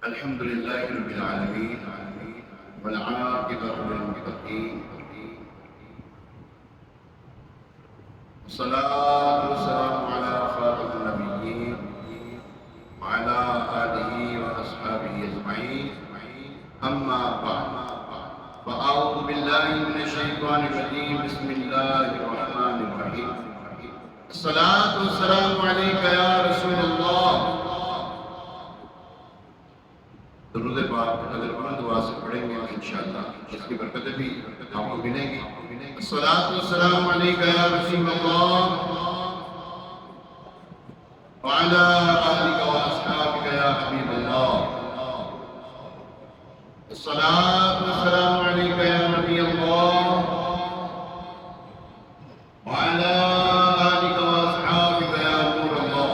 الحمد لله رب العالمين والعاقبة للمتقين والصلاة والسلام على خاتم النبيين وعلى آله وأصحابه أجمعين أما بعد فأعوذ بالله من الشيطان الرجيم بسم الله الرحمن الرحيم الصلاة والسلام عليك يا رسول الله. درود پاک اگر بلند آواز سے پڑھیں گے تو انشاءاللہ اس کی برکتیں بھی آپ کو ملیں گی. الصلاۃ والسلام علیک یا رسول اللہ وعلی آلک واصحابک یا حبیب اللہ. الصلاۃ والسلام علیک یا نبی اللہ وعلی آلک واصحابک یا نور اللہ.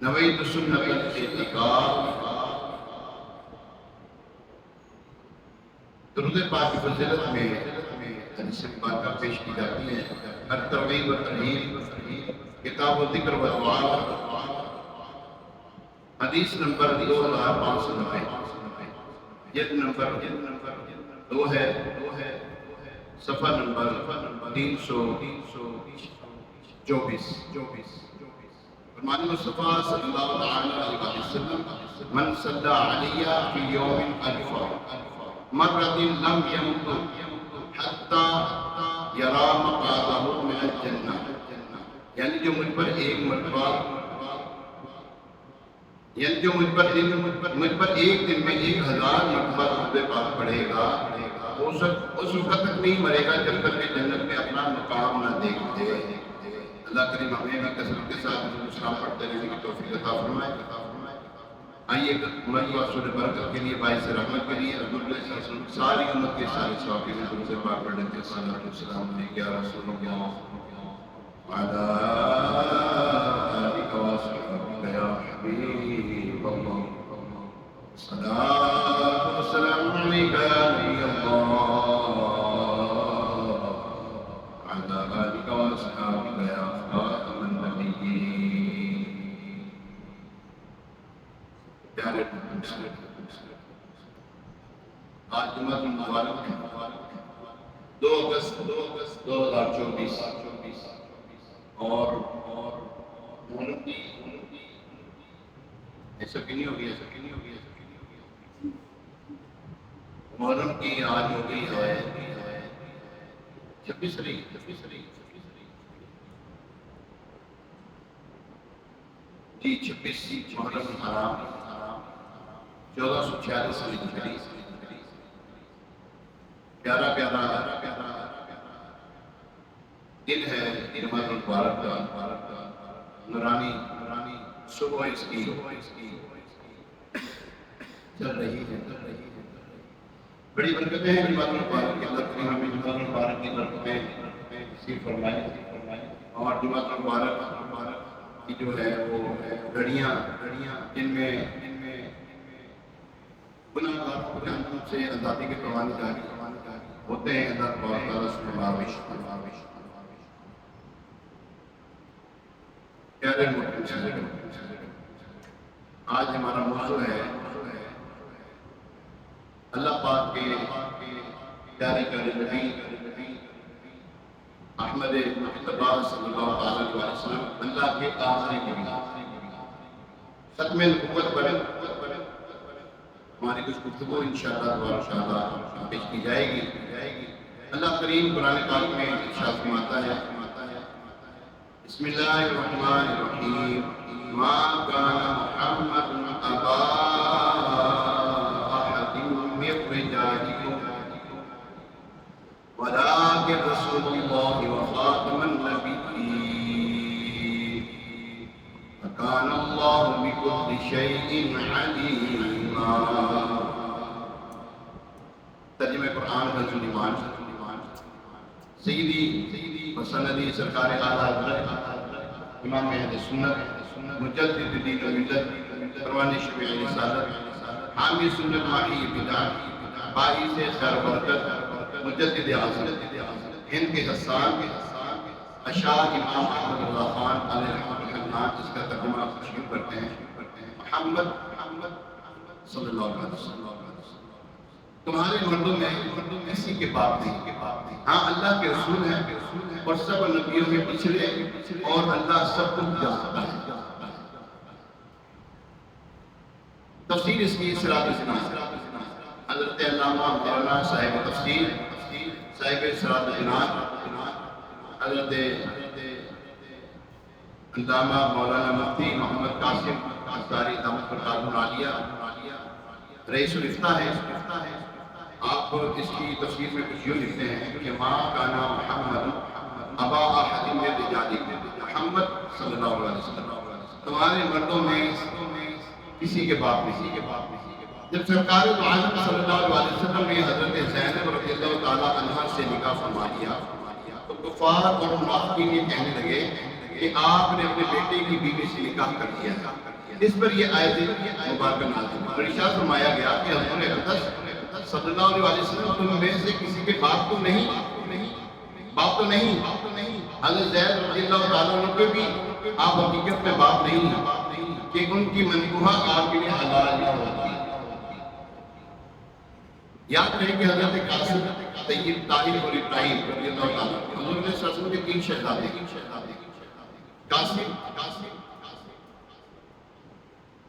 نویت سنت الاعتکاف. درود پاک کی فضیلت میں حدیث مبارکہ پیش کی جاتی ہے. ہر ترغیب و ترہیب کتاب و ذکر و دعا. حدیث نمبر 2590 جلد نمبر 2 ہے. صفحہ نمبر 324. فرمان مصطفیٰ صلی اللہ علیہ وسلم من صلی علیہ فی یوم الفا مرۃ لم یمت حتی یرا مقعدہ من الجنہ. یعنی جو مجھ پر ایک مرتبہ مجھ پر ایک دن میں 1000 مرتبہ درود پاک پڑھے گا اس وقت تک نہیں مرے گا جب تک کہ جنت میں اپنا مقام نہ دیکھ لے. اللہ کریم ہمیں بھی کثرت کے ساتھ اسلام پڑھتے رہنے کی توفیق عطا فرمائے. آئیے مرتبہ سورہ برکت کے لیے باعث رحمت کے لیے رسول اللہ صلی اللہ علیہ وسلم ساری امت کے سارے صحابہ میں درود پاک پڑھ لیتے ہیں. صلی اللہ علیہ وسلم یا رسول اللہ وعلی آلک واصحابک یا حبیب اللہ. الصلاۃ والسلام علیک یا نبی اللہ وعلی آلک واصحابک یا خاتم النبیین. پیارے آج جمعہ مبارک 2 اگست 2024 اور ایسا کہ نہیں ہوگی محرم کی آج ہو گئی ہے 26 تاریخ. جی 26 محرم حرام 1446 ہجری. پیارا دن ہے جمعہ المبارک کا. نورانی صبح اس کی چل رہی ہے. بڑی برکتیں ہیں جمعہ المبارک کے اندر. ہمیں جمعہ المبارک کی برکتیں نصیب فرمائے اور جمعہ المبارک کی جو ہے وہ گھڑیاں جن میں گناہ گاروں کو جہنم سے آزادی کے پروان جاری ہوتے ہیں. اللہ تبارک و تعالیٰ سے مبارک. پیارے محترم آج ہمارا موضوع ہے اللہ پاک کے پیارے نبی احمد مصطفیٰ صلی اللہ علیہ وسلم اللہ کے آخری نبی ختم نبوت پر ہماری کچھ گفتگو انشاءاللہ پیش کی جائے گی. اللہ کریم قرآن پاک میں ارشاد فرماتا ہے بسم اللہ الرحمن الرحیم ما کان محمد ابا احد من رجالکم ولکن رسول اللہ وخاتم النبیین وکان اللہ بکل شیء علیما. ترجمہ قرآن حضرت ایمان سیدی و سندی سرکار اعلیٰ حضرت امام اہل سنت مجدد دین و ملت پروان شفیع رسالت حامی سنت ماحی بدعت باعث خیر برکت مجدد اعظم ہند کے حسان اشعار امام احمد اللہ خان علیہ رحمۃ اللہ جس کا ترجمہ شروع کرتے ہیں. محمد صلی اللہ علیہ وسلم تمہارے مردوں میں کسی کے باپ نہیں، ہاں اللہ کے رسول ہیں اور سب نبیوں میں پچھلے اور اللہ سب کو جانتا ہے۔ تفسیر اس کی صراط الجنان حضرت علامہ مولانا صاحب تفسیر صاحب صراط الجنان حضرت علامہ مولانا مفتی محمد قاسم انصاری دامت برکاتہ عالیہ رئیس الافتاء ہے۔ آپ اس کی تفسیر میں کچھ یوں لکھتے ہیں کہ ما کان محمد ابا احد من رجالکم، محمد صلی اللہ علیہ وسلم تمہارے مردوں میں کسی کے باپ نہیں۔ جب سرکار دو عالم صلی اللہ علیہ وسلم نے حضرت زینب رضی اللہ تعالیٰ عنہا سے نکاح فرما لیا تو کفار اور منافقین یہ کہنے لگے کہ آپ نے اپنے بیٹے کی بیوی سے نکاح کر دیا ہے۔ اس پر یہ آیت مبارکہ نازل ہوئی اور ارشاد فرمایا گیا کہ حضور اقدس صلی اللہ علیہ وسلم تم میں سے کسی کے باپ تو نہیں، حضرت زید رضی اللہ تعالیٰ عنہ کے بھی آپ حقیقت میں باپ نہیں ہیں کہ ان کی منکوحہ آپ کے لیے حلال نہ ہوتی۔ یاد رہے کہ حضرت قاسم طیب طاہر اور ابراہیم رضی اللہ تعالیٰ حضور نے صلی اللہ علیہ وسلم کے 3 شہزادے قاسم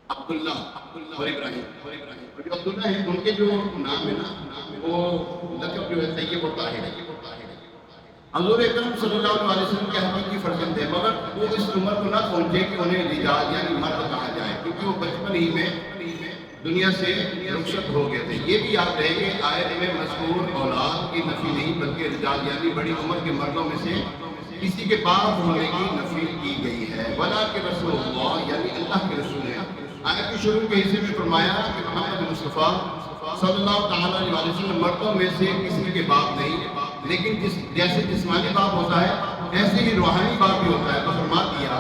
عبداللہ اور ابراہیم۔ جو عبداللہ ہیں ان کے جو نام ہے نا وہ لقب جو ہے طیب اور طاہر ہے۔ حضور اکرم صلی اللہ علیہ وسلم کے حقیقی فرزند ہے، مگر وہ اس عمر کو نہ پہنچے کہ انہیں رجال یعنی مرد کہا جائے، کیونکہ وہ بچپن ہی میں دنیا سے رخصت ہو گئے تھے۔ یہ بھی یاد رہے کہ آیت میں مذکور اولاد کی نفی نہیں بلکہ رجال یعنی بڑی عمر کے مردوں میں سے کسی کے باپ ہونے کی نفی کی گئی ہے۔ ولا کہ رسول اللہ یعنی اللہ کے رسول ہیں۔ آیت کے شروع کے حصے میں فرمایا کہ محمد مصطفیٰ صلی اللہ تعالیٰ علیہ وسلم مردوں میں سے کسی کے باپ نہیں، لیکن جیسے جسمانی باپ ہوتا ہے ایسے ہی روحانی باپ بھی ہوتا ہے۔ تو فرما دیا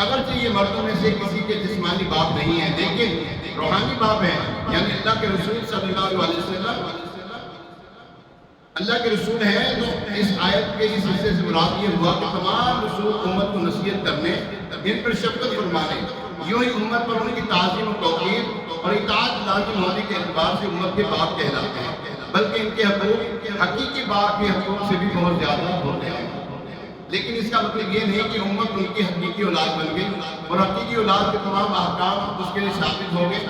اگرچہ یہ مردوں میں سے کسی کے جسمانی باپ نہیں ہے لیکن روحانی باپ ہے، یعنی اللہ کے رسول صلی اللہ علیہ وسلم اللہ کے رسول ہیں۔ تو اس آیت کے اس حصے سے مراد یہ ہوا کہ تمام رسول امت کو نصیحت کرنے، ان پر شفقت فرمانے، یوں ہی امت پر ان کی تعظیم و توقیر اور اطاعت لازم ہونے کے اعتبار سے امت کے باپ کہلاتے ہیں، بلکہ ان کے حقوق حقیقی باپ کے حقوق سے بھی بہت زیادہ ہوتے ہیں۔ لیکن اس کا مطلب یہ نہیں کہ امت ان کی حقیقی اولاد بن گئی اور حقیقی اولاد کے تمام احکام اس کے لیے ثابت ہو گئے،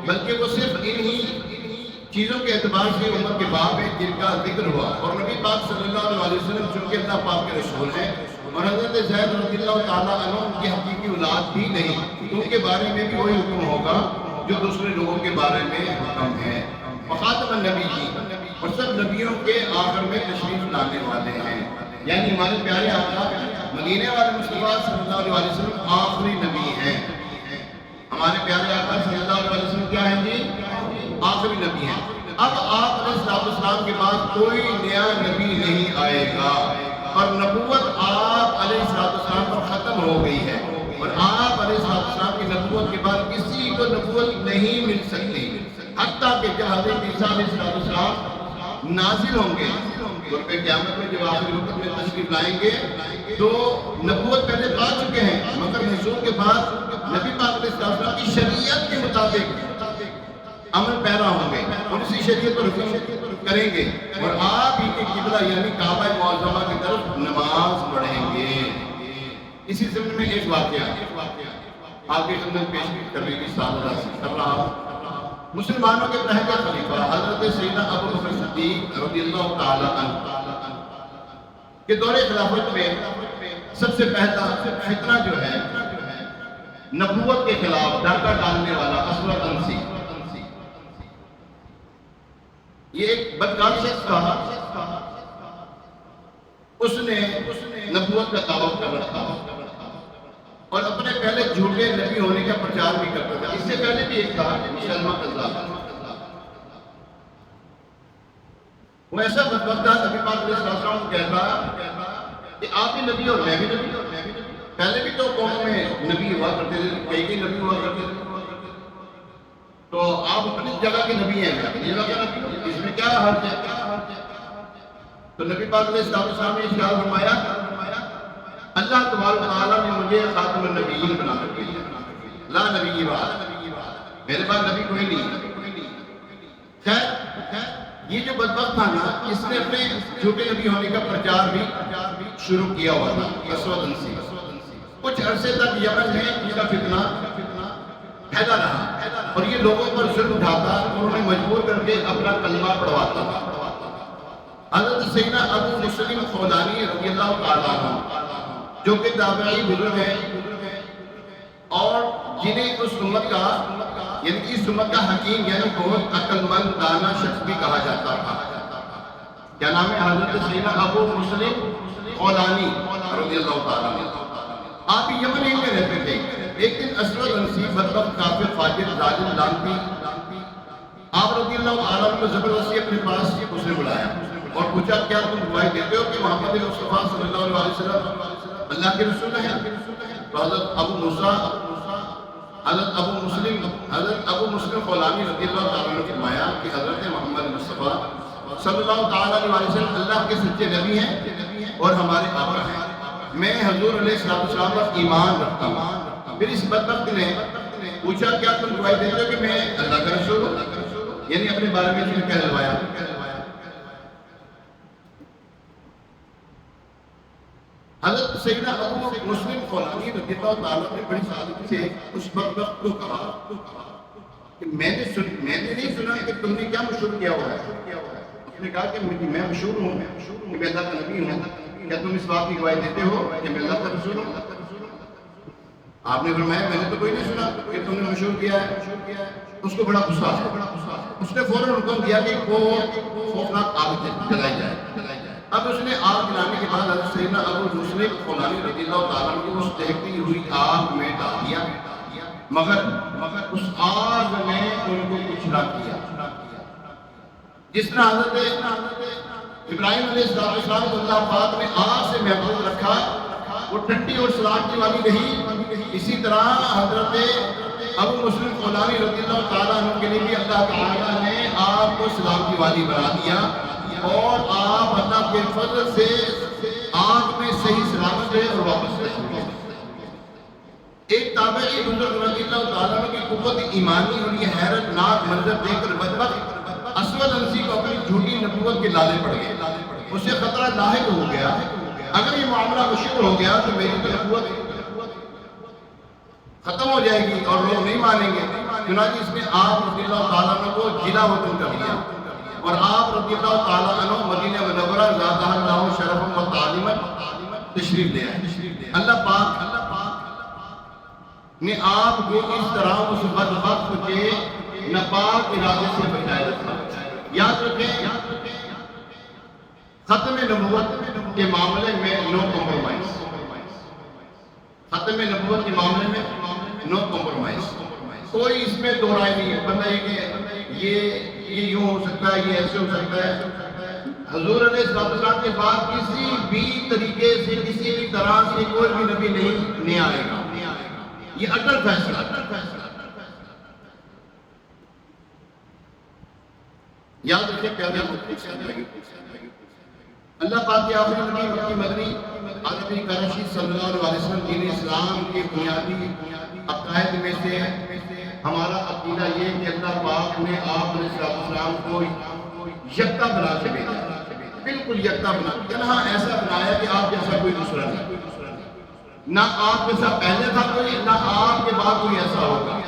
بلکہ وہ صرف انہی چیزوں کے اعتبار سے امت کے باپ ہیں جن کا ذکر ہوا۔ اور نبی پاک صلی اللہ علیہ وسلم چونکہ اللہ پاک کے رسول ہیں اور حضرت زید رضی اللہ تعالیٰ عنہ ان کی حقیقی اولاد بھی نہیں، تو ان کے بارے میں بھی وہی حکم ہوگا جو دوسرے لوگوں کے بارے میں حکم ہے۔ خاتم النبی اور سب نبیوں کے آخر میں تشریف لانے والے ہیں، یعنی ہمارے پیارے آقا مدینے والے مصطفیٰ صلی اللہ علیہ وسلم آخری نبی ہیں۔ ہمارے پیارے آقا صلی اللہ علیہ وسلم کیا ہیں جی؟ آخری نبی ہیں۔ اب آپ علیہ السلام کے بعد کوئی نیا نبی نہیں آئے گا اور نبوت آپ علیہ السلام پر ختم ہو گئی ہے، اور آپ علیہ السلام کی نبوت کے بعد کسی کو نبوت نہیں مل سکتی، حتیٰ کہ جب حضرت عیسیٰ علیہ السلام نازل ہوں گے اور قیامت میں جب آخری وقت میں تشریف لائیں گے تو نبوت پہلے پا چکے ہیں، مگر نزول کے بعد نبی پاک علیہ السلام کی شریعت کے مطابق عمل پیرا ہوں گے اور اسی شریعت پر حکم کریں گے، اور آپ ہی کے قبلہ یعنی کعبہ معظمہ کی طرف نماز پڑھیں گے۔ اسی ضمن میں ایک واقعہ آپ کی خدمت پیش کرنے کی سعادت کر رہا ہوں۔ مسلمانوں کے پہلے خلیفہ حضرت سیدنا ابو بکر صدیق رضی اللہ تعالیٰ عنہ کے دور خلافت میں سب سے پہلا فتنہ جو ہے نبوت کے خلاف ڈاکہ ڈالنے والا اسود انسی، یہ ایک بدکار شخص تھا، اس نے نبوت کا دعویٰ کر رکھا اور اپنے پہلے جھوٹے نبی ہونے کا پرچار بھی کرتا تھا۔ اس سے پہلے بھی ایک تھا مسلمہ قذاب، وہ ایسا بدبختہ نبی پاک علیہ السلام کو کہتا کہ آپ بھی نبی اور میں بھی نبی، پہلے بھی تو قوم میں نبی ہوا کرتے تھے، کئی نبی ہوا کرتے تھے، تو آپ اپنی جگہ کے نبی ہیں، جگہ کا نبی اس میں کیا حرج ہے؟ تو نبی پاک علیہ السلام نے ارشاد فرمایا اللہ تبارک و تعالیٰ نے مجھے خاتم النبیین بنا کر بھیجا، لا نبی بعد، میرے بعد نبی کوئی نہیں. خیر یہ جو بدبخت تھا نا، اس نے اپنے جھوٹے نبی ہونے کا پرچار بھی شروع کیا ہوا تھا. اسود انسی کچھ عرصے تک یمن میں اس کا فتنہ پھیلا رہا اور یہ لوگوں پر ظلم اٹھاتا اور انہیں مجبور کر کے اپنا کلمہ پڑھواتا تھا. حضرت سیدنا ابو مسلم خولانی رضی اللہ تعالیٰ عنہ جو کہ تابعی بزرگ ہیں اور جنہیں اس امت کا یعنی اس امت کا حکیم یعنی بہت عقل مند دانا شخص بھی کہا جاتا تھا. کیا نام ہے؟ حضرت سیدنا ابو مسلم خولانی رضی اللہ تعالیٰ عنہ. آپ یمن ہی میں رہتے تھے. ایک دن اسود انسی بدبخت کافر فاجر ظالم لعنتی آپ رضی اللہ تعالیٰ عنہ کو زبردستی اپنے پاس اس نے بلایا اور پوچھا کیا تم گواہی دیتے ہو کہ محمد مصطفیٰ صلی اللہ علیہ وسلم اللہ کے رسول ہیں؟ تو حضرت ابو مسلم خولانی رضی اللہ تعالیٰ عنہ نے فرمایا کہ حضرت محمد مصطفیٰ صلی اللہ تعالیٰ علیہ وسلم اللہ کے سچے نبی ہیں اور ہمارے آقا ہیں. میں حضور علیہ السلام پر ایمان رکھتا ہوں. پھر اس بدبخت نے پوچھا کیا تم گواہی دیتے ہو کہ میں اللہ کا رسول ہوں؟ یعنی اپنے بارے میں اس نے کہلوایا. حضرت سیدنا ابو مسلم خولانی رضی اللہ تعالیٰ نے بڑی سعادت سے اس بدبخت کو کہا کہ میں نے نہیں سنا کہ تم نے کیا مشہور کیا ہوا ہے. اس نے کہا کہ میں مشہور ہوں کہ میں اللہ کا نبی ہوں. کیا تم اس بات کی گواہی دیتے ہو کہ میں اللہ کا رسول ہوں؟ آپ نے فرمایا میں نے تو کوئی نہیں سنا کہ تم نے مشہور کیا ہے. اس کو بڑا غصہ آیا. اس نے فوراً حکم دیا کہ خوفناک آگ جلائی جائے. اب اس نے آگ جلانے کے بعد حضرت سیدنا ابو مسلم خولانی رضی اللہ تعالیٰ عنہ کو اس دہتی ہوئی آگ میں ڈال دیا مگر اس آگ نے ان کو کچھ نہ کیا. جس طرح حضرت ابراہیم علیہ السلام کو اللہ پاک نے آگ سے محفوظ رکھا وہ ٹھنڈی اور سلامتی والی نہیں، اسی طرح حضرت ابو مسلم خولانی رضی اللہ تعالیٰ عنہ کے لیے بھی اللہ تعالیٰ نے آگ کو سلامتی والی بنا دیا اور آپ اللہ کے فضل سے آگ میں صحیح سلامت رہے اور واپس رہے. ایک تابعی بزرگ رضی اللہ تعالیٰ عنہ کی قوت ایمانی اور یہ حیرت ناک منظر دیکھ کر بدبخت اسود انسی کو اپنی جھوٹی نبوت کے لالے پڑ گئے. اسے خطرہ لاحق ہو گیا اگر یہ معاملہ مشکل ہو گیا تو میری تو نبوت ختم ہو جائے گی اور لوگ نہیں مانیں گے. چنانچہ اس نے آپ رضی اللہ تعالیٰ عنہ کو جلا وطن کر دیا اور آپ رضی اللہ تعالیٰ عنہ مدینہ منورہ زادہ اللہ شرف و تعلیمت تشریف لے آئے. اللہ پاک نے آپ کو اس طرح اس بدبخت کے ناپاک ارادے سے بچائے رکھا. یاد رکھیں ختم نبوت کے معاملے میں نو کمپرومائز. ختم نبوت کے معاملے میں نو کمپرومائز. کوئی اس میں دو رائے نہیں ہے. بندہ یہ یوں ہو سکتا ہے یہ ایسے ہو سکتا ہے. حضور علیہ السلام کے بعد کسی بھی طریقے سے کسی بھی طرح سے کوئی بھی نبی نہیں آئے گا. یہ اٹل فیصلہ. یاد رکھیں پیارے اللہ پاک کے آخری نبی مکی مدنی حضرت کرشی صلی اللہ علیہ وسلم دین اسلام کے بنیادی عقائد میں سے ہمارا عقیدہ یہ کہ اللہ پاک نے آپ علیہ السلام کو یکتا بنا کے بھیجا. بالکل یکتا بنا کے یہاں ایسا بنایا کہ آپ جیسا کوئی دوسرا نہیں. نہ آپ جیسا پہلے تھا کوئی نہ آپ کے بعد کوئی ایسا ہوگا.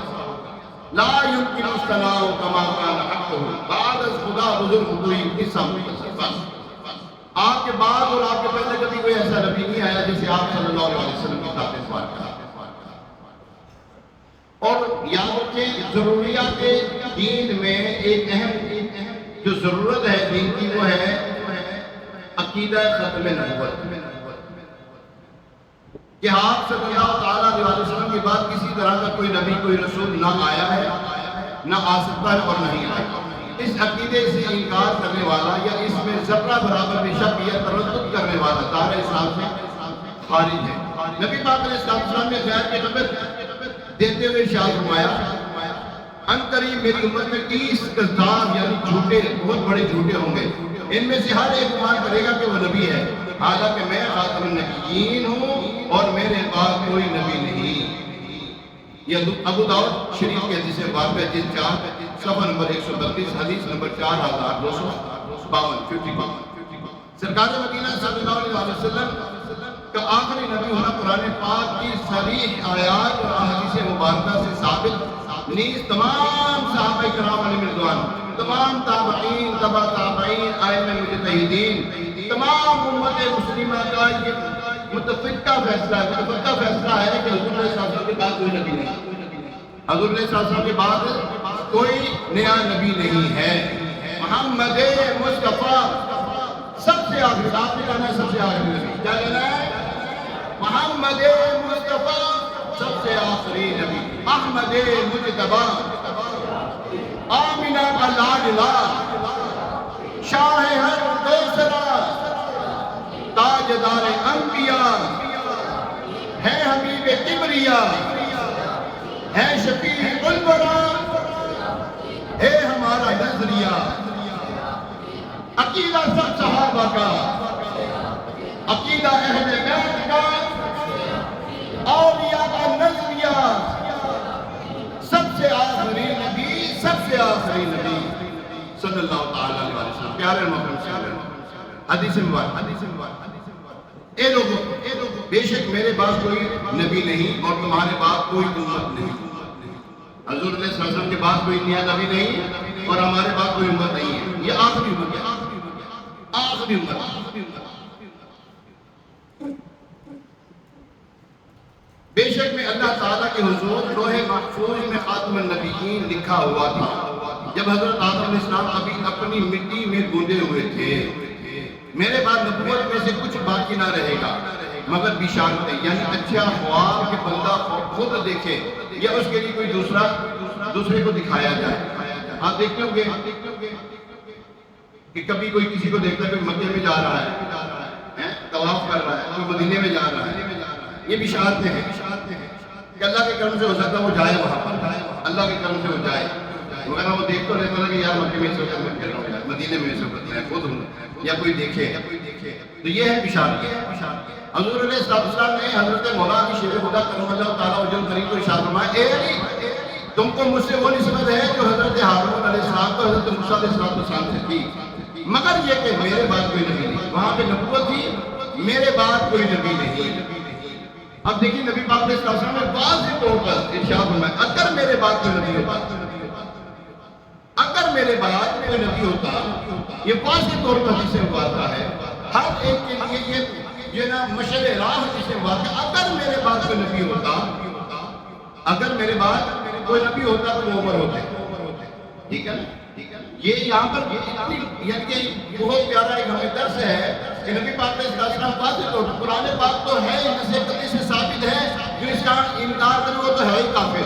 لا يمكن استناء كما كان حقه بعد از خدا بزرگ کوئی قسم بس. آپ کے بعد اور آپ کے پہلے کبھی کوئی ایسا نبی نہیں آیا جیسے آپ صلی اللہ علیہ وسلم کی خاطر پار کرا. اور یاد رکھیں ضروریات دین میں ایک اہم جو ضرورت ہے دین کی وہ ہے عقیدہ ختم نبوت کہ آپ صلی اللہ تعالیٰ علیہ وسلم کے بعد کسی طرح کا کوئی نبی کوئی رسول نہ آیا ہے نہ آ سکتا ہے اور نہیں آئے گا. اس عقیدے سے انکار کرنے والا یا اس میں ذرہ برابر بھی شک یا تردد کرنے والا دار اسلام سے خارج ہے. نبی پاک علیہ السلام نے خیر کے خبر دیتے ہوئے ارشاد فرمایا ان قریب میری امت میں 30 کذاب یعنی جھوٹے بہت بڑے جھوٹے ہوں گے. ان میں سے ہر ایک گمان کرے گا کہ وہ نبی ہے حالانکہ میں خاتم النبیین ہوں اور میرے بعد کوئی نبی نہیں. یہ ابو داؤد شریف کی حدیث مبارکہ ہے، جلد 4 صفحہ نمبر 132 حدیث نمبر 4252 سرکار مدینہ صلی اللہ علیہ وسلم کا آخری نبی ہونا قرآن پاک کی صریح آیات اور حدیث مبارکہ سے ثابت، نیز تمام صحابہ کرام علیہ رضوان، تمام تابعین، تبع تابعین، ائمہ مجتہدین، تمام امت مسلمہ کا یہ متفقہ فیصلہ ہے کہ حضور علیہ السلام کے بعد کوئی نبی نہیں، حضور علیہ السلام کے بعد کوئی نیا نبی نہیں ہے۔ محمد مصطفیٰ سب سے آخری، آپ نے کہنا ہے سب سے آخری نبی، کیا کہنا ہے؟ محمد مصطفیٰ سب سے آخری نبی، احمد مجتبی، آمینہ کا لاڈلا، شاہ ہر دوسرا، تاجدار انبیاء، ہے حبیب کبریا، ہے شفیع الورا، ہے ہمارا نظریہ، عقیدہ سب صحابہ کا، عقیدہ اہل بیت کا، اولیاء کا نظریہ، سب سے آخری نبی، سب سے آخری نبی صلی اللہ تعالیٰ علیہ وسلم۔ پیارے محترم، حدیث مبارک، اے لوگوں، بے شک میرے بعد کوئی نبی نہیں اور تمہارے بعد کوئی امت نہیں۔ حضور علیہ السلام کے بعد کوئی نیا نبی نہیں اور ہمارے بعد کوئی امت نہیں ہے، یہ آخری امت ہے، آخری امت۔ بے شک میں اللہ تعالیٰ کے حضور لوح محفوظ میں خاتم النبیین لکھا ہوا تھا جب حضرت آدم علیہ السلام ابھی اپنی مٹی میں گوندے ہوئے تھے، میرے بعد نبوت میں سے کچھ باقی نہ رہے گا مگر بشارتیں، یعنی اچھا خواب کہ بندہ خود دیکھے یا اس کے لیے کوئی دوسرے کو دکھایا جائے۔ آپ دیکھتے ہوں گے کہ کبھی کوئی کسی کو دیکھتا ہے کوئی مکے میں جا رہا ہے، طواف کر رہا ہے، کوئی مدینے میں جا رہا ہے، یہ بشارتیں ہیں کہ اللہ کے کرم سے ہو سکتا ہے وہ جائے وہاں پر، اللہ کے کرم سے وہ جائے، مگر وہ دیکھ تو رہتا ہے کہ یار مکے میں اس وقت میں کر رہا ہوں، یار مدینے میں اس وقت میں خود ہوں، یا کوئی دیکھے، تو یہ ہے بشارت۔ حضور علیہ السلام نے حضرت مولانا شیر خدا کرم اللہ تعالیٰ وجل کریم کو ارشاد فرمایا، اے علی تم کو مجھ سے وہ نسبت ہے جو حضرت ہارون علیہ السلام کو حضرت موسیٰ علیہ السلام سے تھی، مگر یہ کہ میرے بعد کوئی نبی نہیں۔ وہاں پہ نبوت تھی، میرے بعد کوئی نبی نہیں۔ اب دیکھیں نبی پاک علیہ السلام نے واضح طور پر ارشاد فرمایا، اگر میرے بعد کوئی نبی ہوتا، اگر میرے بعد کوئی نبی ہوتا، یہ واضح طور پر حدیث مبارکہ ہے، ہر ایک کے لیے یہ نا مشعل راہ جسے واقع، اگر میرے بعد کوئی نبی ہوتا، اگر میرے بعد کوئی نبی ہوتا تو وہ عمر ہوتے، ٹھیک ہے نا؟ یہ یہاں پر یعنی کہ بہت پیارا ایک ہمیں درس ہے کہ نبی پاک علیہ السلام واضح طور پر قرآن پاک تو ہے، نص قطعی سے ثابت ہے، جو اس کا انکار کرے وہ تو ہے ہی کافر،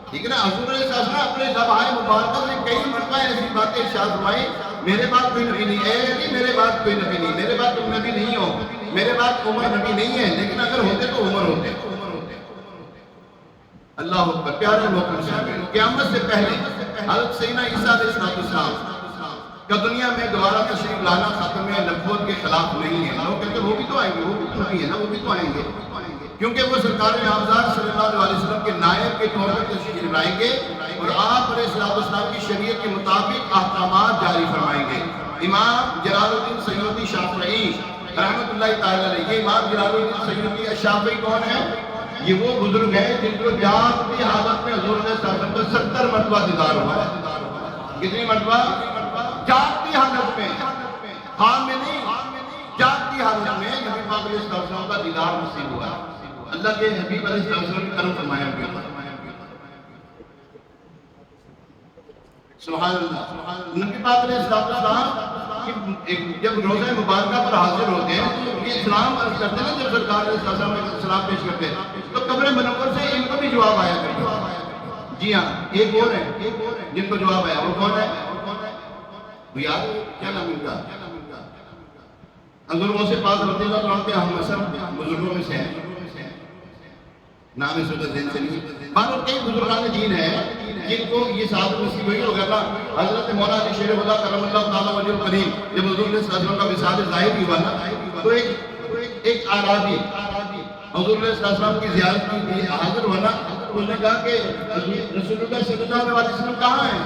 ٹھیک ہے نا؟ حضور علیہ السلام اپنے لبائے مبارکہ سے کئی مرتبہ ایسی باتیں ارشاد فرمائی، میرے بعد کوئی نبی نہیں، اے علی میرے بعد کوئی نبی نہیں، میرے بعد تم نبی نہیں ہو، میرے بعد عمر نبی نہیں ہے، لیکن اگر ہوتے تو عمر ہوتے۔ اللہ اکبر۔ پیارے محترم سامعین، قیامت سے پہلے حضرت سیدنا عیسیٰ علیہ السلام کا دنیا میں دوبارہ تشریف لانا ختم نبوت کے خلاف نہیں ہے۔ لوگ کہتے ہیں وہ بھی تو آئیں گے، وہ بھی تو نبی ہے نا، وہ بھی تو آئیں گے، کیونکہ وہ سرکار نامزد صلی اللہ علیہ وسلم کے نائب کے طور پر تشریف لائیں گے اور آپ علیہ السلام کی شریعت کے مطابق احکامات جاری فرمائیں گے۔ امام جلال الدین سیوطی شافعی رحمۃ اللہ تعالیٰ علیہ، یہ امام جلال الدین سیوطی الشافعی کون ہے؟ یہ وہ بزرگ ہیں جن کو جاگتی حالت میں حضور علیہ السلام کو 70 مرتبہ دیدار ہوا ہے۔ کتنی مرتبہ؟ جاگتی حالت میں، خواب میں نہیں، جاگتی حالت میں نبی پاک علیہ السلام کا دیدار نصیب ہوا۔ اللہ کے حبیب علیہ السلام نے کرم فرمایا ہوگا۔ سبحان اللہ۔ نبی پاک علیہ السلام جب روزہ مبارکہ پر حاضر ہوتے ہیں تو یہ سلام عرض کرتے ہیں، جب سرکار علیہ السلام میں سلام پیش کرتے ہیں تو قبر منور سے ان کو بھی جواب آیا کرتا ہے۔ جی ہاں، ایک اور ہے جن کو جواب آیا، وہ کون ہے؟ وہ یاد کیا نام ان کا؟ حضور غوث پاک رضی اللہ عنہ کے ہم اثر بزرگوں میں سے ہیں، نام اس وقت ذہن سے نہیں، بہرحال کئی بزرگان دین ہیں جن کو یہ سعادت نصیب ہوئی ہوگا تھا۔ حضرت مولانا شیر خدا کرم اللہ تعالیٰ وجہ الکریم جب حضور علیہ السلام کا وصال ظاہر ہوا نا تو ایک اعرابی حضور علیہ السلام کی زیارت کی حاضر ہوا نا، اس نے کہا کہ رسول اللہ صلی اللہ علیہ وسلم کہاں ہیں؟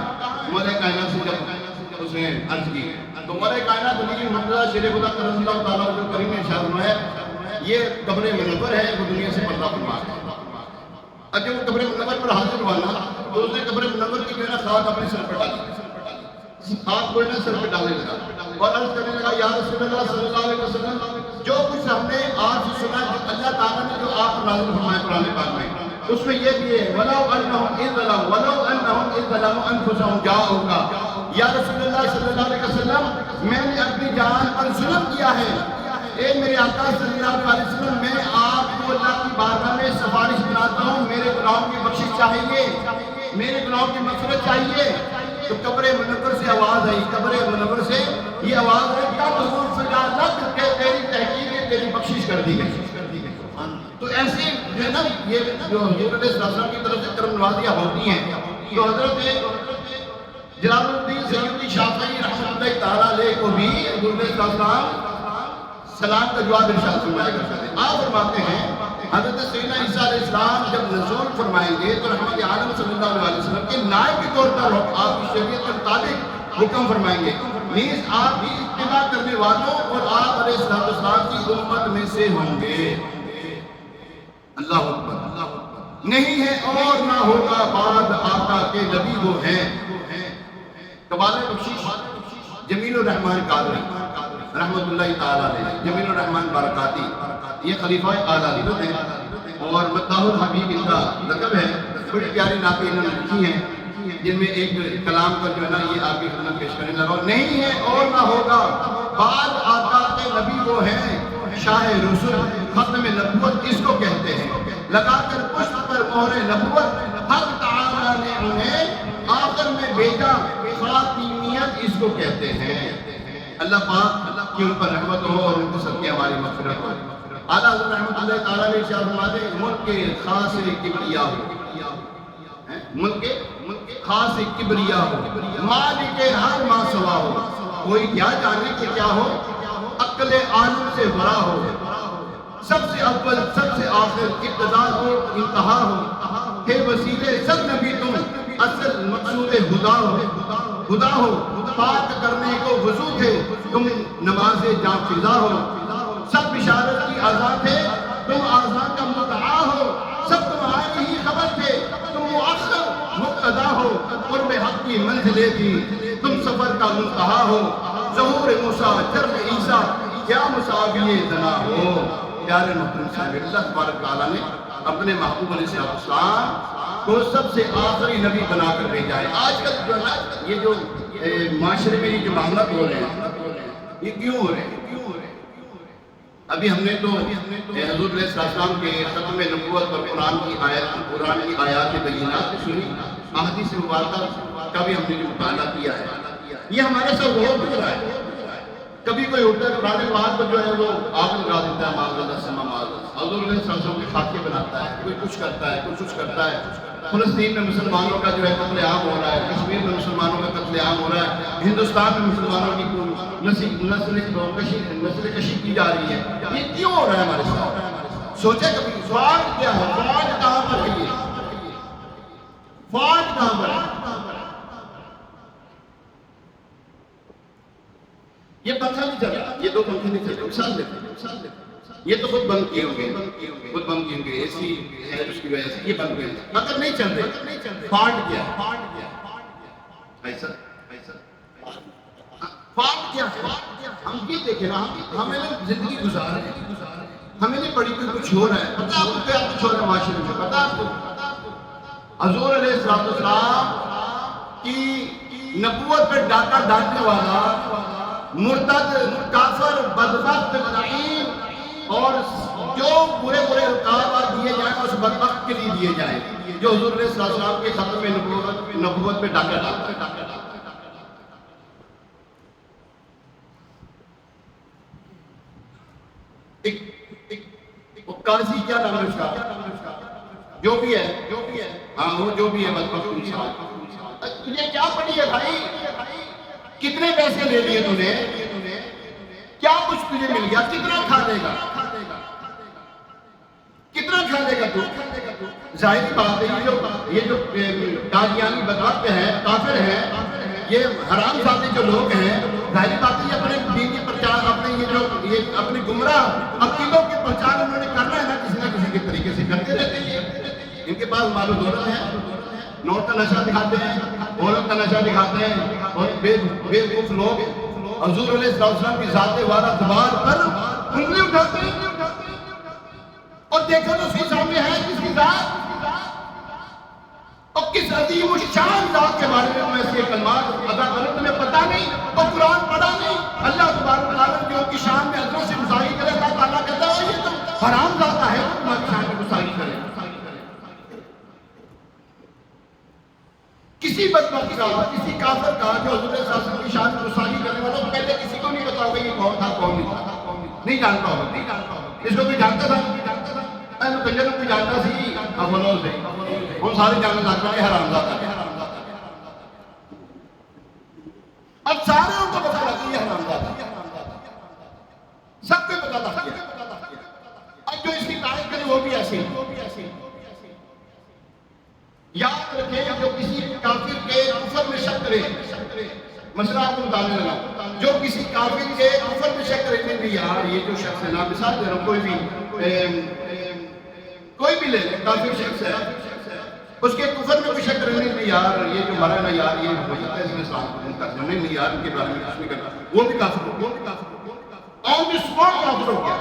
مولا کائنات سے جب اس نے عرض کی تو مولا کائنات علی مرتضیٰ شیر خدا کرم اللہ تعالیٰ جو کریم نے ارشاد فرمایا یہ قبر منور ہے، وہ دنیا سے پردہ فرما ہے۔ اب جب وہ قبر منور پر حاضر ہوا نا تو اس نے قبر منور کی جو ہے نا خاک اپنے سر پر ڈالی، خاک کو سر پہ ڈالنے لگا اور عرض کرنے لگا یا رسول اللہ صلی اللہ علیہ وسلم جو کچھ ہم نے آپ سے سنا جو اللہ تعالیٰ نے جو آپ پر نازل فرمایا قرآن پاک میں اس میں یہ بھی ہے وَلَوْ أَنَّهُمْ إِذْ ظَلَمُوا أَنفُسَهُمْ جَاءُوكَ یا رسول اللہ صلی اللہ علیہ وسلم میں نے اپنی جان پر ظلم کیا ہے، اے میرے آقا صلی اللہ علیہ وسلم میں آپ کو اللہ کی بارگاہ میں سفارش بناتا ہوں، میرے گناہوں کی بخشش چاہیے، میرے گناہوں کی مغفرت چاہیے۔ تو قبر منور سے آواز آئی، قبر منور سے یہ آواز ہے کیا حضور فجا لگ کہ تیری تحقیق ہے، تیری بخشش کر دی گئی۔ تو ایسے جو ہے نا یہ جو حضور علیہ السلام کی طرف سے کرم نوازیاں ہوتی ہیں تو حضرت جلال الدین سیدی شافعی رحمۃ اللہ تعالیٰ علیہ کو بھی حضور علیہ السلام سلام کا جواب ارشاد فرمایا کرتے ہیں۔ آپ فرماتے ہیں حضرت سیدنا عیسیٰ علیہ السلام جب نزول فرمائیں گے تو رحمت عالم صلی اللہ علیہ وسلم کے نائب کے طور پر آپ کی شریعت کے مطابق حکم فرمائیں گے، نیز آپ بھی اتباع کرنے والوں اور آپ علیہ السلام کی امت میں سے ہوں گے۔ اللہ اکبر، نہیں ہے اور نہ ہوگا بعد آقا کے نبی وہ ہیں۔ کمال بخشش جمیل الرحمن قادری رحمت اللہ تعالیٰ علیہ، جمیل الرحمن برکاتی یہ خلیفہ اعلیٰ حضرت ہیں اور مداح الحبیب ان کا لقب ہے۔ بڑی پیاری نعتیں انہوں نے لکھی ہیں جن میں ایک کلام کا جو ہے نا یہ آپ کی خدمت پیش کرنے لگا، نہیں ہے اور نہ ہوگا بعد آقا کے نبی وہ ہیں، شاہ رسول ختم نبوت اس کو کہتے ہیں، لگا کر پشت پر مہر نبوت حق تعالیٰ نے انہیں آخر میں بھیجا، خاتمیت اس کو کہتے ہیں۔ اللہ پاک کی ان پر رحمت ہو اور ان کو صدقے ہماری مغفرت ہو۔ اعلیٰ حضرت رحمت اللہ تعالیٰ نے ارشاد فرماتے ہیں ملک کے خاص کبریا ہو، ملک کے خاص کبریا ہو، مالک ہر ما سوا ہو، کوئی کیا جانے کہ کیا ہو، عقل عالم سے ورا ہو، سب سے اول سب سے آخر ابتدا ہو انتہا ہو، ہے وسیلے سب نبی تم اصل مقصود خدا ہو، پاک کرنے کو وضو تھے تم نماز جاں فضا ہو، سب بشارت کی آزاد تھے تم آزاد کا مدعا ہو، سب تمہاری ہی خبر تھے تم مؤخر مقتدا ہو، قرب حق کی منزلیں تھی تم سفر کا منتہا ہو، ظہور موسیٰ جرم عیسیٰ کیا مساوی دنا ہو۔ پیارے محترم صاحب اللہ تبارک تعالیٰ نے اپنے محبوب علیہ السلام کو سب سے آخری نبی بنا کر بھیجا ہے۔ آج کل جو ہے یہ جو معاشرے میں یہ جو معاملات ہو رہے ہیں یہ کیوں ہو رہے ہیں؟ ابھی ہم نے تو حضور علیہ السلام کے ختم نبوت پر قرآن کی آیات بینات سنی، احادیث مبارکہ کا بھی ہم نے جو مطالعہ کیا ہے یہ ہمارے ساتھ بہت ہو رہا ہے۔ کبھی کوئی ہوتا ہے قرآن پاک پر جو ہے وہ آگ لگا دیتا ہے، معاذ سما معاذ حضور علیہ السلام کے خاکے بناتا ہے، کوئی کچھ کرتا ہے، کوئی کچھ کرتا ہے۔ فلسطین میں مسلمانوں کا جو ہے قتل عام ہو رہا ہے، کشمیر میں مسلمانوں کا قتل عام ہو رہا ہے، ہندوستان میں مسلمانوں کی نسل کشی کی جا رہی ہے۔ یہ کیوں ہو رہا ہے ہمارے ساتھ؟ سوچے کبھی فوج کیا ہے؟ فوج کہاں پر ہے؟ فوج کہاں پر ہے؟ یہ پنکھا نہیں چل رہا، یہ دو پنکھے نہیں چل رہے، مثال دیتے یہ تو خود بند کیے ہوں گے، خود بند کیے ہوں گے، اے سی ہے اس کی وجہ سے یہ بند ہوئے ہیں، اگر نہیں چل رہے فالٹ کیا ایسا فالٹ کیا ہے؟ ہم یہ دیکھیں نا، ہمیں زندگی گزار رہے ہیں، ہمیں نہیں پڑی کوئی کچھ ہو رہا ہے، پتہ آپ کو کیا کچھ ہو رہا ہے معاشرے میں؟ پتہ آپ کو حضور علیہ السلام کی نبوت پر ڈاکہ ڈالنے والا مرتد کافر بدبخت لعین اور جو برے برے رکاوٹ دیے جائیں اس بدبخت کے لیے دیے جائیں جو حضور علیہ السلام کے ختم نبوت پہ ڈاکہ ڈالتا ہے۔ قاضی کیا نام ہے اس کا؟ جو بھی ہے ہاں وہ جو بھی ہے بدبخت انسان، تجھے کیا پڑی ہے بھائی؟ کتنے پیسے لے لیے تُو نے؟ کیا کچھ تجھے مل گیا؟ کتنا کھا لے گا؟ کتنا کھا لے گا تو؟ ظاہری بات ہے یہ جو قادیانی بتاتے ہیں کافر ہیں، یہ حرام زادے جو لوگ ہیں، ظاہری بات ہے یہ اپنے دین کی پرچار، یہ اپنی گمراہ عقیدوں کی پہچان انہوں نے کرنا ہے نا کسی کے طریقے سے کرتے رہتے ہیں۔ ان کے پاس مال و دولت ہے، نوٹ کا نشہ دکھاتے ہیں، عورت کا نشہ دکھاتے ہیں، اور بیوقوف لوگ حضور علیہ السلام کی ذات والا زبان پر انگلی اٹھاتے ہیں، اور دیکھو تو اس کے سامنے ہے کس کی ذات، اور کس عظیم و شان ذات کے بارے میں ایسے یہ کلمات ادا کریں تمہیں پتہ نہیں، اور قرآن پڑھا نہیں۔ اللہ تبارک و تعالیٰ جو کی شان میں حضرت سے گستاخی کرے، اللہ تعالیٰ کہتا ہے یہ تو حرام ذات ہے، تمہاری شان میں گستاخی کرے۔ کسی بدبخت کا، کسی کافر کا جو حضور صلی اللہ علیہ وسلم کی شان میں گستاخی کرنے والا، پہلے کسی کو نہیں پتا ہوگا یہ کون تھا کون نہیں تھا، نہیں جانتا ہوگا۔ اس کو کوئی جانتا تھا؟ کنجر کوئی جانتا سی افلوں سے، ہم سارے جاننے لگتا ہے حرام ذات ہے۔ اب سارے ان کو پتا لگتا ہے یہ حرام ذات ہے، سب کو پتا لگتا ہے۔ اب جو اس کی تعریف کرے وہ بھی ایسے یاد رکھیں، جو کسی کافر کے کفر میں شک کرے، مسئلہ آپ کو بتانے لگا، جو کسی کافر کے کفر میں شک کرے نہیں یار یہ جو شخص ہے نا، مثال دے رہا ہوں، کوئی بھی لے لے کافر شخص ہے، اس کے کفر میں کوئی شک کرے نہیں یار یہ جو مرا نا یار یہ ہو جاتا ہے اس میں اسلام کو کر دیں، نہیں یار ان کے بارے میں کچھ نہیں کرنا، وہ بھی کافر ہو گیا، آن دی اسپاٹ کافر ہو گیا۔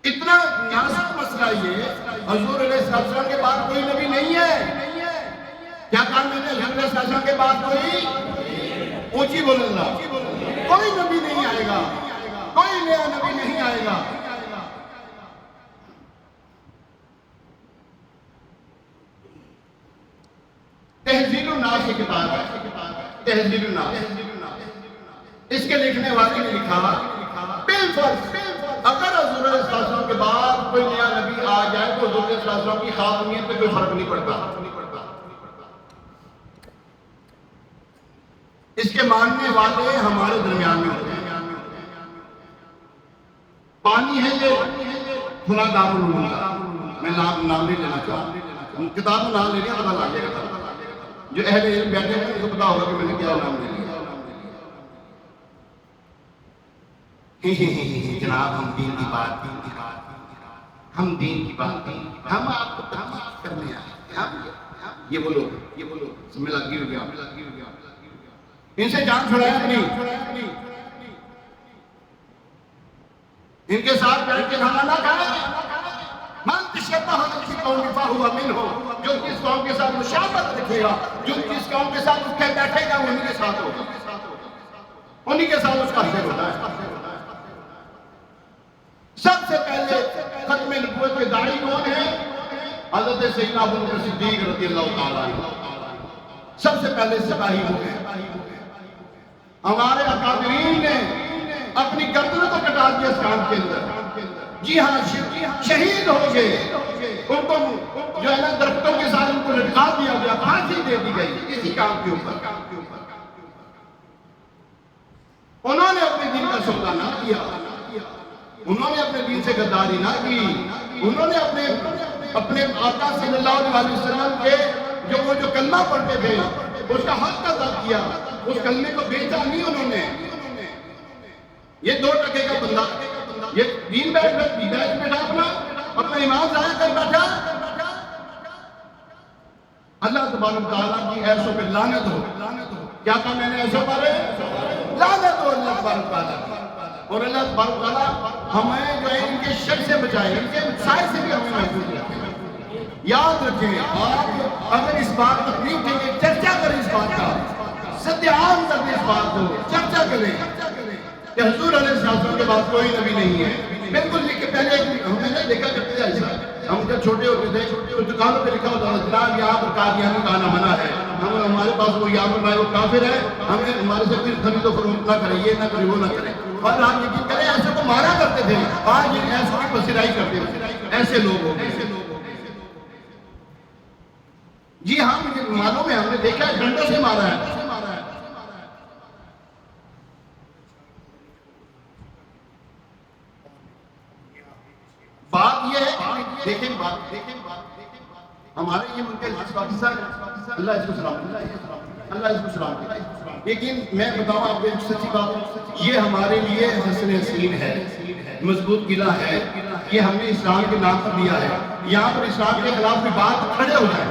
اتنا نازک مسئلہ یہ، حضور علیہ السلام کے بعد کوئی نبی نہیں ہے۔ کیا کہا میں نے؟ حضور علیہ السلام کے بعد کوئی، اونچی بولنا، کوئی نبی نہیں آئے گا، کوئی نیا نبی نہیں آئے گا۔ تہذیب الناس کی کتاب ہے، تہذیب الناس، اس کے لکھنے والے نے لکھا بالفرض اگر حضور علیہ السلام کے بعد کوئی نیا نبی آ جائے تو حضور علیہ السلام کی خاتمیت پہ کوئی فرق نہیں پڑتا۔ اس کے ماننے والے ہمارے درمیان میں ہوتے ہیں۔ پانی ہے یہ کھلا دارالعلوم کا، میں نام نہیں لینا چاہتا، کتاب میں نام لے لیا پتہ لگ جائے گا، جو اہل علم بیٹھے ہیں ان کو پتا ہوگا کہ میں نے کیا نام لے لیا۔ جناب ہم دین کی بات، ہم دین کی بات، ہم آپ کو تحقیق کرنے آئے، یہ بولو سمجھ لگی ہو گیا، ان سے جان چھڑایا اپنی، ان کے ساتھ بیٹھ کے کھانا نہ کھائے۔ من تشبہ کسی قوم فہو منہ، جو جس قوم کے ساتھ مشابہت رکھے گا، جو جس قوم کے ساتھ اٹھ کے بیٹھے گا انہی کے ساتھ ہوگا، انہی کے ساتھ اس کا حشر ہونا ہے۔ سب سے پہلے ختم نبوت کے داعی کون ہے؟ حضرت سیدنا ابوبکر صدیق رضی اللہ تعالیٰ عنہ، سب سے پہلے سپاہی ہوئے۔ ہمارے اکابرین نے اپنی گردنوں کو کٹا دیا اس کام کے اندر، جی ہاں شہید ہو گئے، ان کو جو ہے نا درختوں کے ساتھ ان کو لٹکا دیا گیا، پھانسی دے دی گئی اسی کام کے اوپر۔ انہوں نے اپنے دین کا سودا نہ کیا، انہوں نے اپنے دین سے غداری نہ کی، انہوں نے اپنے آقا صلی اللہ علیہ وسلم کے وہ جو کلمہ پڑھتے تھے اس کا حق ادا کیا، اس کلمے کو بیچا نہیں انہوں نے۔ یہ 2 ٹکے کا بندہ یہ دین بیٹھا اپنا ایمان ضائع کر بیٹھا، اللہ تبارک و تعالیٰ کی ایسوں پہ لعنت ہو۔ کیا کہا میں نے ایسوں پر؟ لعنت ہو اللہ تبارک و تعالیٰ کی، اور اللہ تبارک و تعالیٰ ہمیں جو ہے ان کے شر سے بچائے، ان کے سائے سے بھی ہمیں محفوظ رکھے۔ یاد رکھیں آپ اگر اس بات کو نہیں اٹھیں گے، چرچا کریں اس بات کا، سد عام کر دیں اس بات کو، چرچا کریں کہ حضور علیہ السلام کے بعد کوئی نبی نہیں ہے۔ بالکل لکھ کے پہلے ہم نے دیکھا کرتے تھے ایسا، ہم جب چھوٹے ہوتے تھے تو دکانوں پہ لکھا ہوتا تھا جناب یہاں پر قادیانی کا آنا منع ہے، ہمارے پاس وہ یہاں پر وہ کافر ہے، ہمیں ہمارے سے پھر خرید و فروخت نہ کرے، یہ نہ کرے وہ نہ کرے، اور آپ یقین کریں ایسے کو مارا کرتے تھے۔ آج ان ایسوں کی پذیرائی کرتے ہیں، ایسے لوگ ہو گئے۔ جی ہاں مجھے معلوم ہے، ہم نے دیکھا ہے ڈنڈوں سے مارا ہے۔ ہمارے یہ ملک ہے پاکستان، اللہ اس کو سلامت، اللہ اس کو سلامت۔ لیکن میں بتاؤں آپ کو ایک سچی بات، یہ ہمارے لیے حسن حسین ہے، مضبوط قلعہ ہے، یہ ہم نے اسلام کے نام پر دیا ہے۔ یہاں پر اسلام کے خلاف بھی بات کھڑے ہو جائے،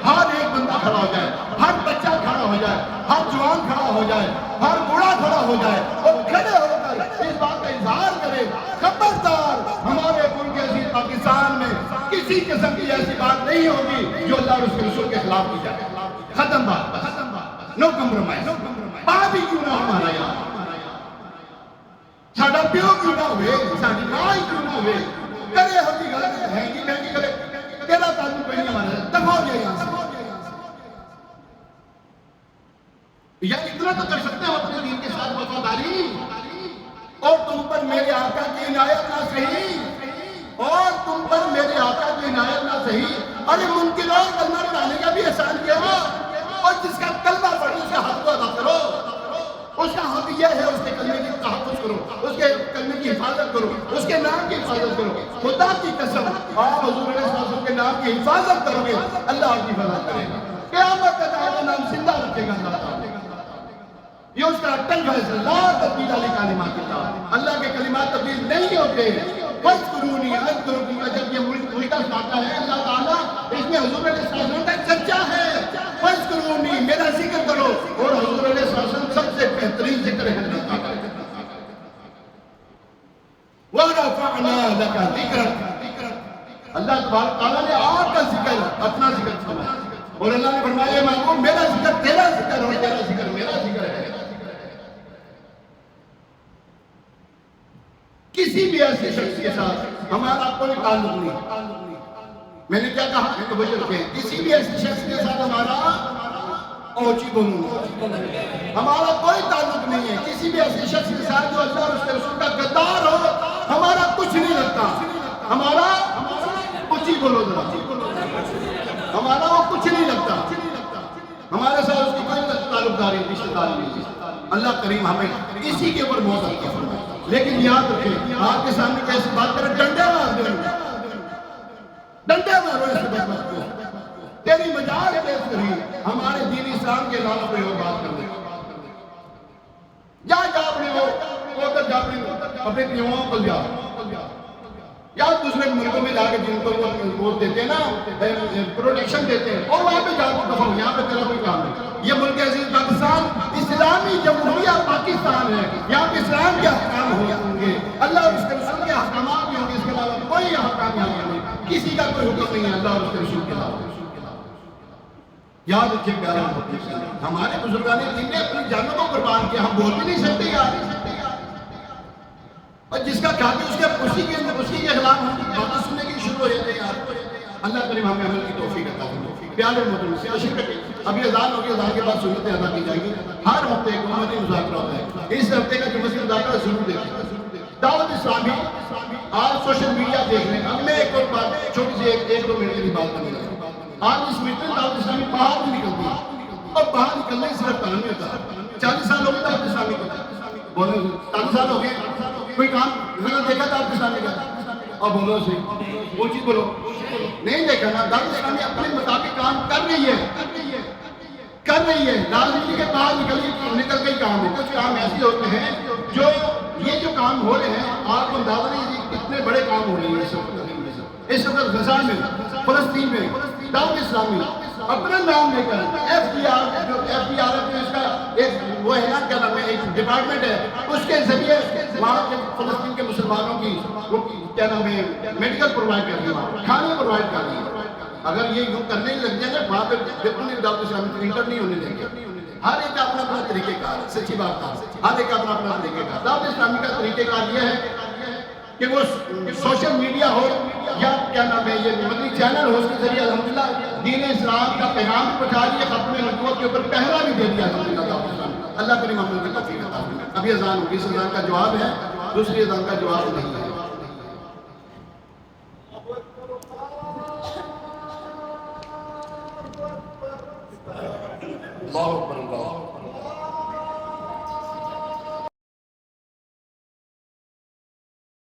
ہر ایک بندہ کھڑا ہو جائے، ہر بچہ کھڑا ہو جائے، ہر جوان کھڑا ہو جائے، ہر بوڑھا کھڑا ہو جائے اور کھڑے ہو کر اس بات کا اظہار کرے، خبردار ہمارے ملک عزیز پاکستان میں کسی قسم کی ایسی بات نہیں ہوگی جو اللہ اور اس کے رسول کے خلاف کی جائے۔ ختم بات، نو کمپرومائز۔ بات ہی کیوں نہ ہمارا یہاں، ساڈا پیو کیوں نہ ہوئے، ساڈی ماں کیوں نہ ہوئے، کرے ہوگی غلط ہے گی بہنگی کرے، تیرا تعلق نہیں ہمارا، دفع ہو جائے یہاں سے۔ یا اتنا تو کر سکتے ہیں اپنے دین کے ساتھ وفاداری، اور تم پر میرے آقا کی عنایت نہ صحیح، اور تم پر میرے آقا کی عنایت نہ صحیح۔ ارے منکروں کلمہ پڑھانے کا بھی احسان کیا، اور جس کا کلمہ پڑھو اس کا حق کو ادا کرو، اس کا حق یہ ہے اس کے کلمے کی تحفظ کرو، اس کے کلمے کی حفاظت کرو، اس کے نام کی حفاظت کرو۔ خدا کی قسم آپ حضور علیہ السلام کے نام کی حفاظت کرو گے، اللہ آپ کی حفاظت کرے گا، قیامت تک آپ کا نام زندہ رکھے گا اللہ تعالیٰ۔ یہ اس کا اٹل فیصلہ، لا تبدیل لکلمات اللہ، اللہ کے کلمات تبدیل نہیں ہوتے۔ فاذکرونی اذکرکم، جب یہ الٹا سناتا ہے اللہ تعالیٰ، اس میں حضور علیہ السلام کا چرچا ہے۔ فاذکرونی، میرا ذکر کرو، اور حضور علیہ السلام سب سے بہترین ذکر ہے اللہ تعالیٰ۔ وَرَفَعْنَا لَكَ ذِکْرَکَ، اللہ تبارک تعالیٰ نے آپ کا ذکر، اپنا ذکر سنا، اور اللہ نے فرمایا محبوب میرا ذکر تیرا ذکر اور تیرا ذکر میرا ذکر ہے۔ کسی بھی ایسے شخص کے ساتھ ہمارا کوئی تعلق نہیں، میں نے کیا کہا کہ توجہ رکھیں، کسی بھی ایسے شخص کے ساتھ ہمارا اوچی بولوں، ہمارا کوئی تعلق نہیں ہے۔ کسی بھی ایسے شخص کے ساتھ جو اللہ اور اس کے رسول کا غدار ہو، ہمارا کچھ نہیں لگتا، ہمارا اوچی بولو ذرا، ہمارا وہ کچھ نہیں لگتا، ہمارے ساتھ اس کی کوئی تعلق داری رشتہ داری نہیں۔ اللہ کریم ہمیں اسی کے اوپر موت عطا فرمائے۔ لیکن یاد رکھیں، آپ کے سامنے کیسی بات کریں، ڈنڈے مار دیں، ڈنڈے مارو ایسے بدبخت کو، تیری مجال پیش کری، ہمارے دین اسلام کے نام پہ وہ بات کرنے جا اپنے وہ ادھر جا اپنے پیووں کو جا، یا دوسرے ملکوں میں جا کے جن کو ووٹ دیتے ہیں نا، پروٹیکشن دیتے ہیں، اور وہاں پہ جا کے دفعہ ہو، یہاں پہ تیرا کوئی کام نہیں۔ یہ ملک عزیز پاکستان اسلامی جمہوریہ پاکستان ہے، یہاں پہ اسلام کے احکام ہوں گے، اللہ اور اس کے رسول کے احکامات بھی ہوں گے، اس کے علاوہ کوئی احکام یہاں پر نہیں، کسی کا کوئی حکم نہیں ہے اللہ اور اس کے رسول کے علاوہ۔ یاد رکھیں پیارے محترم، ہمارے بزرگان دین نے اپنی جانوں کو قربان کیا، ہم بول بھی نہیں سکتے یار، اور جس کا کہتے اس کے اسی کے خلاف ہم باتیں سننے کی شروع ہو جاتے ہیں یار۔ اللہ کریم ہمیں عمل کی توفیق عطا فرمائے۔ پیارے محترم سے عشق کریں، ابھی اذان ہوگی، اذان کے بعد سنتیں ادا کی جائیں گی۔ ہر ہفتے ایک امتی مذاکرہ ہوتا ہے، اس ہفتے کا جو مسجد مذاکرہ ضرور دیکھیں۔ دعوت اسلامی آج سوشل میڈیا دیکھ رہے ہیں، اب میں ایک اور بات چھوٹی سی ایک دو منٹ کی بات کرنے لگا۔ آج اس میٹنگ دعوت اسلامی باہر نہیں نکلتی، اور باہر نکلنے سے صرف کام نہیں ہوتا۔ 40 سال ہو گئے دعوت اسلامی کو، بولو 40 سال ہو گئے، کوئی کام دیکھا دعوت اسلامی کا؟ اور بولو سے وہ چیز بولو، نہیں دیکھا نا۔ دعوت اسلامی اپنے مطابق کام کر رہی ہے، راجنیتی کے باہر نکل کے کام ہے۔ کچھ کام ایسے ہوتے ہیں جو یہ جو کام ہو رہے ہیں، آپ کو اندازہ نہیں کتنے بڑے کام ہو رہے ہیں اس وقت غزہ میں، فلسطین میں۔ دعوت اسلامی اپنا نام لے کر ایف ڈی آر اس کا ایک وہ ہے نا، کیا نام ہے، ایک ڈپارٹمنٹ ہے، اس کے ذریعے وہاں کے فلسطین کے مسلمانوں کی کیا نام ہے میڈیکل پرووائڈ کر رہی ہے، کھانے پرووائڈ کر رہی ہے۔ اگر یہ یوں کرنے لگ جائے نا، وہاں پہ بالکل نہیں دعوت اسلامی انٹر نہیں ہونے دیں گے۔ ہر ایک کا اپنا اپنا طریقہ کار ہے، سچی بات ہے، ہر ایک کا اپنا اپنا طریقہ کار۔ دعوت اسلامی کا طریقہ کار یہ ہے کہ وہ سوشل میڈیا ہو یا کیا نام ہے یہ مدنی چینل ہو، اس کے ذریعے الحمدللہ دین اسلام کا پیغام بھی پہنچا رہی ہے، ختم نبوت کے اوپر پہرا بھی دے دیا الحمدللہ دعوت اسلامی۔ اللہ کریم ہم لوگوں کی توفیق عطا فرمائے۔ ابھی اذان ہوگی، اس اذان کا جواب ہے، دوسری اذان کا جواب نہیں ہے۔